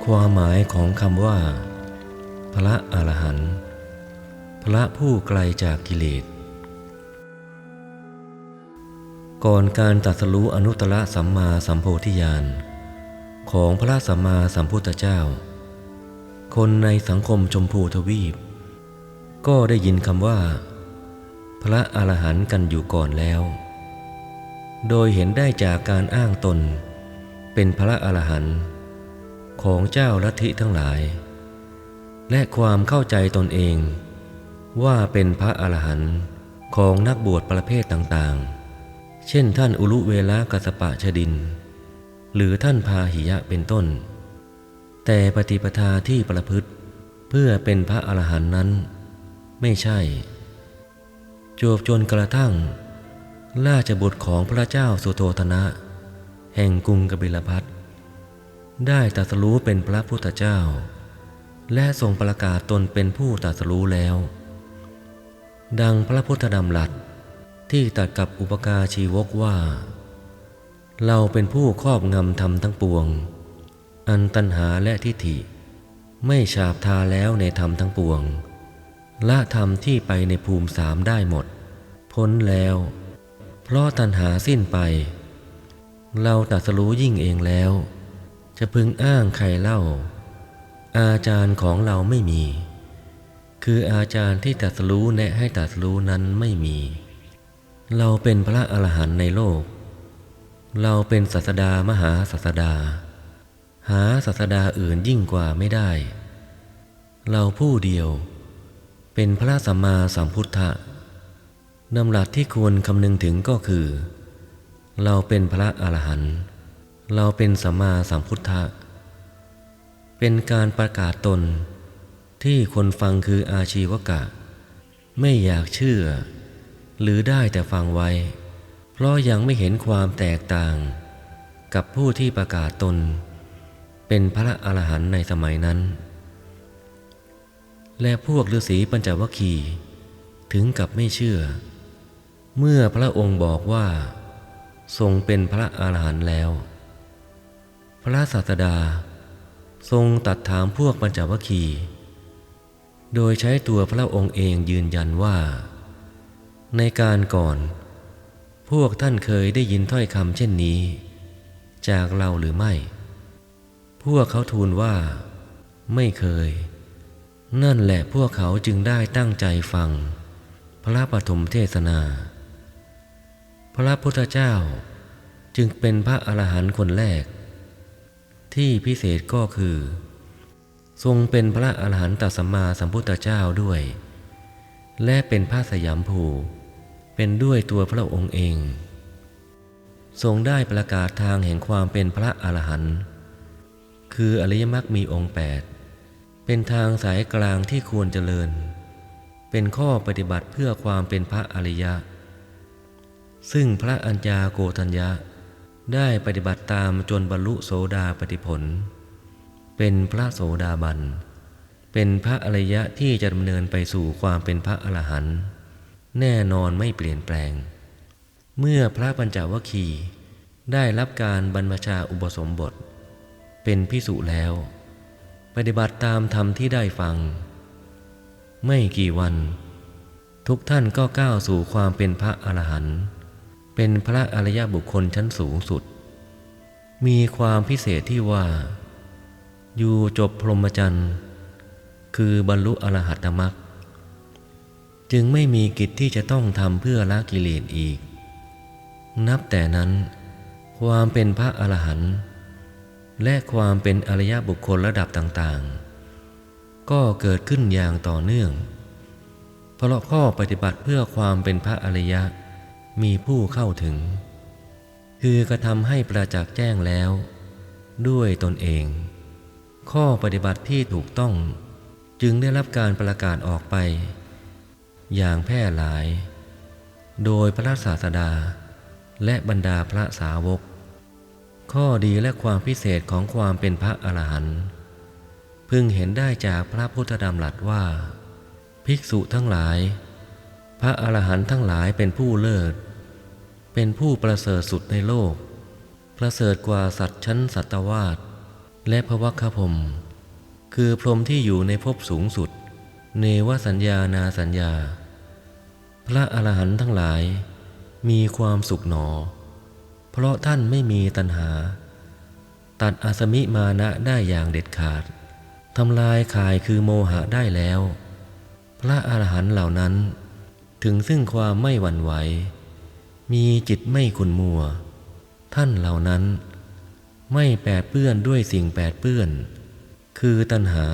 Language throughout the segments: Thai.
ความหมายของคำว่าพระอรหันต์พระผู้ไกลจากกิเลสก่อนการตรัสรู้อนุตตรสัมมาสัมโพธิญาณของพระสัมมาสัมพุทธเจ้าคนในสังคมชมพูทวีปก็ได้ยินคำว่าพระอรหันต์กันอยู่ก่อนแล้วโดยเห็นได้จากการอ้างตนเป็นพระอรหันต์ของเจ้าลัทธิทั้งหลายและความเข้าใจตนเองว่าเป็นพระอรหันต์ของนักบวชประเภทต่างๆเช่นท่านอุลุเวลกัสสปะชดินหรือท่านพาหิยะเป็นต้นแต่ปฏิปทาที่ประพฤติเพื่อเป็นพระอรหันต์นั้นไม่ใช่จวบจนกระทั่งราชบุตรของพระเจ้าสุโธทนะแห่งกรุงกบิลพัสได้ตรัสรู้เป็นพระพุทธเจ้าและทรงประกาศตนเป็นผู้ตรัสรู้แล้วดังพระพุทธดำรัสที่ตรัสกับอุปการชีวกว่าเราเป็นผู้ครอบงำธรรมทั้งปวงอันตัณหาและทิฏฐิไม่ฉาบทาแล้วในธรรมทั้งปวงละธรรมที่ไปในภูมิสามได้หมดพ้นแล้วเพราะตัณหาสิ้นไปเราตรัสรู้ยิ่งเองแล้วจะพึงอ้างใครเล่าอาจารย์ของเราไม่มีคืออาจารย์ที่ตรัสรู้แนะให้ตรัสรู้นั้นไม่มีเราเป็นพระอรหันต์ในโลกเราเป็นศาสดามหาศาสดาหาศาสดาอื่นยิ่งกว่าไม่ได้เราผู้เดียวเป็นพระสัมมาสัมพุทธะดำรัสที่ควรคำนึงถึงก็คือเราเป็นพระอรหันต์เราเป็นสัมมาสัมพุทธะเป็นการประกาศตนที่คนฟังคืออาชีวกะไม่อยากเชื่อหรือได้แต่ฟังไว้เพราะยังไม่เห็นความแตกต่างกับผู้ที่ประกาศตนเป็นพระอรหันต์ในสมัยนั้นและพวกฤาษีปัญจวัคคีย์ถึงกับไม่เชื่อเมื่อพระองค์บอกว่าทรงเป็นพระอรหันต์แล้วพระศาสดาทรงตรัสถามพวกปัญจวัคคีย์โดยใช้ตัวพระองค์เองยืนยันว่าในการก่อนพวกท่านเคยได้ยินถ้อยคำเช่นนี้จากเราหรือไม่พวกเขาทูลว่าไม่เคยนั่นแหละพวกเขาจึงได้ตั้งใจฟังพระปฐมเทศนาพระพุทธเจ้าจึงเป็นพระอรหันต์คนแรกที่พิเศษก็คือทรงเป็นพระอรหันตสัมมาสัมพุทธเจ้าด้วยและเป็นพระสยามภูเป็นด้วยตัวพระองค์เองทรงได้ประกาศทางแห่งความเป็นพระอรหันต์คืออริยมรรคมีองค์8เป็นทางสายกลางที่ควรเจริญเป็นข้อปฏิบัติเพื่อความเป็นพระอริยะซึ่งพระอัญญาโกฏัญญะได้ปฏิบัติตามจนบรรลุโสดาปัตติผลเป็นพระโสดาบันเป็นพระอริยะที่จะดำเนินไปสู่ความเป็นพระอรหันต์แน่นอนไม่เปลี่ยนแปลงเมื่อพระปัญจวัคคีย์ได้รับการบรรพชาอุปสมบทเป็นภิกษุแล้วปฏิบัติตามธรรมที่ได้ฟังไม่กี่วันทุกท่านก็ก้าวสู่ความเป็นพระอรหันต์เป็นพระอริยบุคคลชั้นสูงสุดมีความพิเศษที่ว่าอยู่จบพรหมจรรย์คือบรรลุอรหัตมรรคจึงไม่มีกิจที่จะต้องทำเพื่อละกิเลสอีกนับแต่นั้นความเป็นพระอรหันต์และความเป็นอริยบุคคลระดับต่างๆก็เกิดขึ้นอย่างต่อเนื่องเพราะข้อปฏิบัติเพื่อความเป็นพระอริยะมีผู้เข้าถึงคือกระทำให้ประจักษ์แจ้งแล้วด้วยตนเองข้อปฏิบัติที่ถูกต้องจึงได้รับการประกาศออกไปอย่างแพร่หลายโดยพระศาสดาและบรรดาพระสาวกข้อดีและความพิเศษของความเป็นพระอรหันต์พึงเห็นได้จากพระพุทธดำรัสว่าภิกษุทั้งหลายพระอรหันต์ทั้งหลายเป็นผู้เลิศเป็นผู้ประเสริฐสุดในโลกประเสริฐกว่าสัตว์ชั้นสัตวาส และภวัคคพรหมคือพรหมที่อยู่ในภพสูงสุดเนวสัญญานาสัญญาพระอรหันต์ทั้งหลายมีความสุขหนอเพราะท่านไม่มีตัณหาตัดอสมิมานะได้อย่างเด็ดขาดทำลายข่ายคือโมหะได้แล้วพระอรหันต์เหล่านั้นถึงซึ่งความไม่หวั่นไหวมีจิตไม่ขุ่นมัวท่านเหล่านั้นไม่แปดเปื้อนด้วยสิ่งแปดเปื้อนคือตัณหา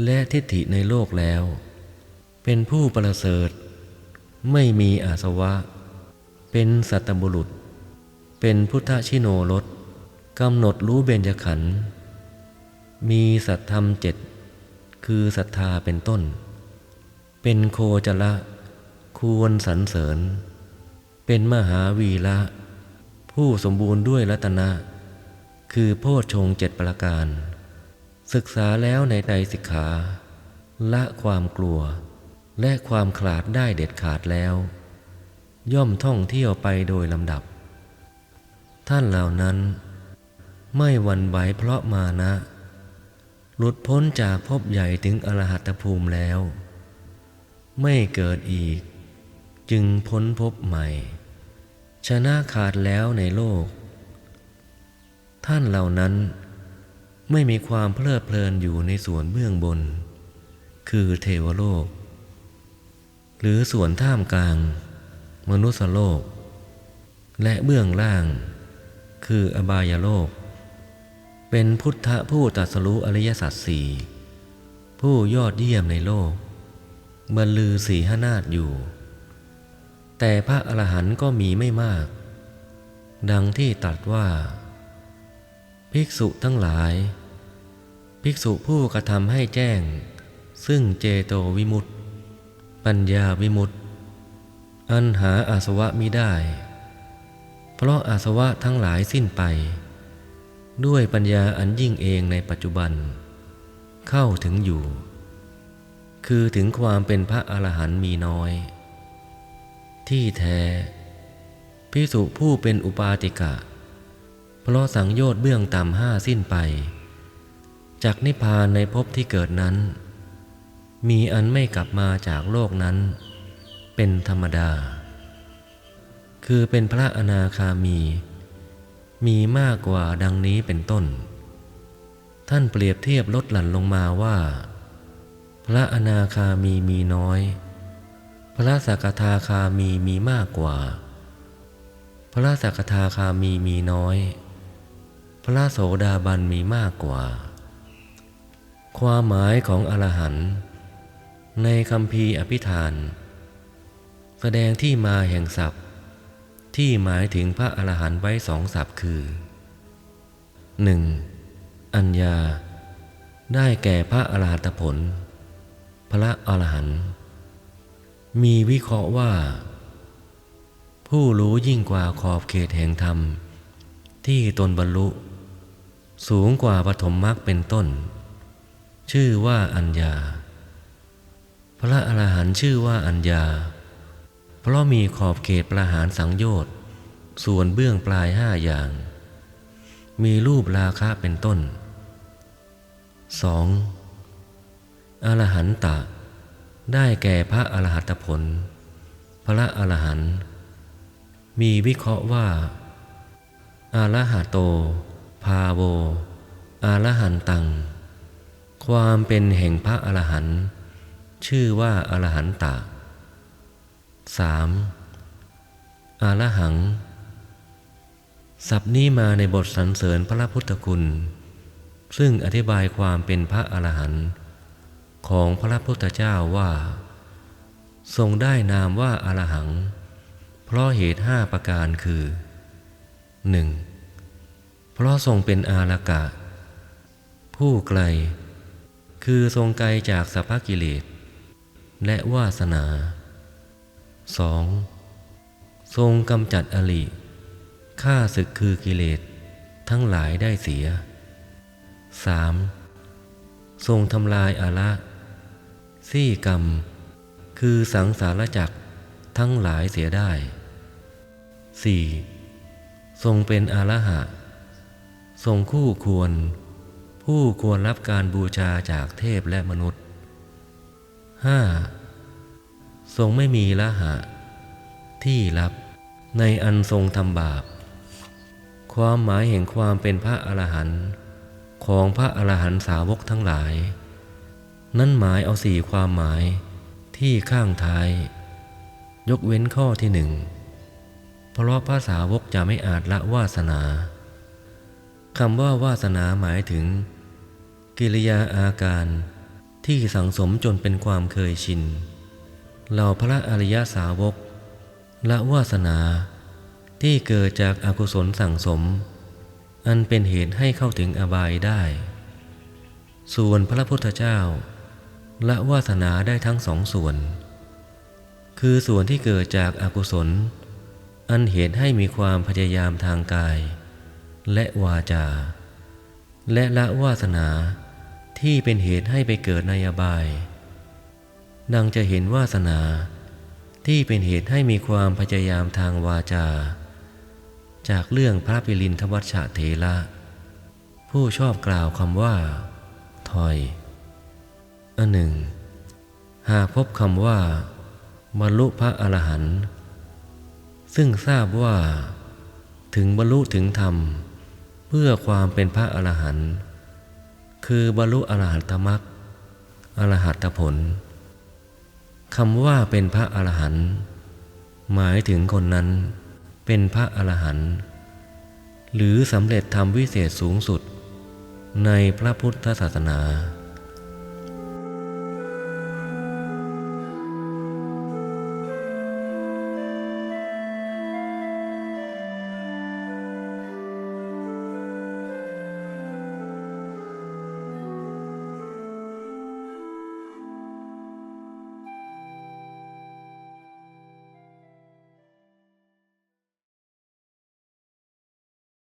และทิฏฐิในโลกแล้วเป็นผู้ประเสริฐไม่มีอาสวะเป็นสัตตบุรุษเป็นพุทธชิโนรสกำหนดรู้เบญจขันธ์มีสัตธรรมเจ็ดคือศรัทธาเป็นต้นเป็นโคจระควรสรรเสริญเป็นมหาวีระผู้สมบูรณ์ด้วยรัตนะคือโพชฌงค์เจ็ดประการศึกษาแล้วในไตรสิกขาละความกลัวและความขลาดได้เด็ดขาดแล้วย่อมท่องเที่ยวไปโดยลำดับท่านเหล่านั้นไม่หวั่นไหวเพราะมานะหลุดพ้นจากภพใหญ่ถึงอรหัตภูมิแล้วไม่เกิดอีกจึงพ้นภพใหม่ชนะขาดแล้วในโลกท่านเหล่านั้นไม่มีความเพลิดเพลินอยู่ในส่วนเบื้องบนคือเทวโลกหรือส่วนท่ามกลางมนุสโลกและเบื้องล่างคืออบายโลกเป็นพุทธผู้ตรัสรู้อริยสัจสี่ผู้ยอดเยี่ยมในโลกบรรลือสีหนาฏอยู่แต่พระอรหันต์ก็มีไม่มากดังที่ตรัสว่าภิกษุทั้งหลายภิกษุผู้กระทำให้แจ้งซึ่งเจโตวิมุตติปัญญาวิมุตติอันหาอาสวะมิได้เพราะอาสวะทั้งหลายสิ้นไปด้วยปัญญาอันยิ่งเองในปัจจุบันเข้าถึงอยู่คือถึงความเป็นพระอรหันต์มีน้อยที่แท้ภิกษุผู้เป็นอุปาติกะเพราะสังโยชน์เบื้องต่ำห้าสิ้นไปจากนิพพานในภพที่เกิดนั้นมีอันไม่กลับมาจากโลกนั้นเป็นธรรมดาคือเป็นพระอนาคามีมากกว่าดังนี้เป็นต้นท่านเปรียบเทียบลดหลั่นลงมาว่าพระอนาคามีน้อยพระสกทาคามีมากกว่าพระสกทาคามีน้อยพระโสดาบันมีมากกว่าความหมายของอรหันต์ในคัมภีร์อภิธานแสดงที่มาแห่งศัพท์ที่หมายถึงพระอรหันต์ไว้สองศัพท์คือ 1. อัญญาได้แก่พระอรหัตผลพระอรหันต์มีวิเคราะห์ว่าผู้รู้ยิ่งกว่าขอบเขตแห่งธรรมที่ตนบรรลุสูงกว่าปฐมมรรคเป็นต้นชื่อว่าอัญญาพระอรหันต์ชื่อว่าอัญญาเพราะมีขอบเขตประหารสังโยชน์ส่วนเบื้องปลายห้าอย่างมีรูปราคะเป็นต้น 2. อรหันตะได้แก่พระอรหัตผลพระอรหันต์มีวิเคราะห์ว่าอรหะโตภาโวอรหันตังความเป็นแห่งพระอรหันต์ชื่อว่าอรหันตะ 3. อรหังศัพท์นี้มาในบทสรรเสริญพระพุทธคุณซึ่งอธิบายความเป็นพระอรหันต์ของพระพุทธเจ้าว่าทรงได้นามว่าอรหังเพราะเหตุ5ประการคือ 1. เพราะทรงเป็นอารกะผู้ไกลคือทรงไกลจากสัพพกิเลสและวาสนา 2. ทรงกำจัดอริฆ่าศึกคือกิเลสทั้งหลายได้เสีย 3. ทรงทำลายอาละซี่กรรมคือสังสารจักรทั้งหลายเสียได้ 4. ทรงเป็นอรหะทรงคู่ควร ผู้ควรรับการบูชาจากเทพและมนุษย์ 5. ทรงไม่มีละหะที่ลับในอันทรงทำบาปความหมายแห่งความเป็นพระอรหันต์ของพระอรหันตสาวกทั้งหลายนั้นหมายเอาสี่ความหมายที่ข้างท้ายยกเว้นข้อที่หนึ่งเพราะพระสาวกจะไม่อาจละวาสนาคำว่าวาสนาหมายถึงกิริยาอาการที่สังสมจนเป็นความเคยชินเหล่าพระอริยสาวกละวาสนาที่เกิดจากอกุศลสั่งสมอันเป็นเหตุให้เข้าถึงอบายได้ส่วนพระพุทธเจ้าละวาสนาได้ทั้งสองส่วนคือส่วนที่เกิดจากอกุศลอันเหตุให้มีความพยายามทางกายและวาจาและละวาสนาที่เป็นเหตุให้ไปเกิดในอบายดังจะเห็นวาสนาที่เป็นเหตุให้มีความพยายามทางวาจาจากเรื่องพระปิลินทวัชชะเถระผู้ชอบกล่าวคำว่าถอยอันหนึ่งหากพบคำว่าบรรลุพระอรหันต์ซึ่งทราบว่าถึงบรรลุถึงธรรมเพื่อความเป็นพระอรหันต์คือบรรลุอรหัตตมรรคอรหัตผลคำว่าเป็นพระอรหันต์หมายถึงคนนั้นเป็นพระอรหันต์หรือสำเร็จธรรมวิเศษสูงสุดในพระพุทธศาสนา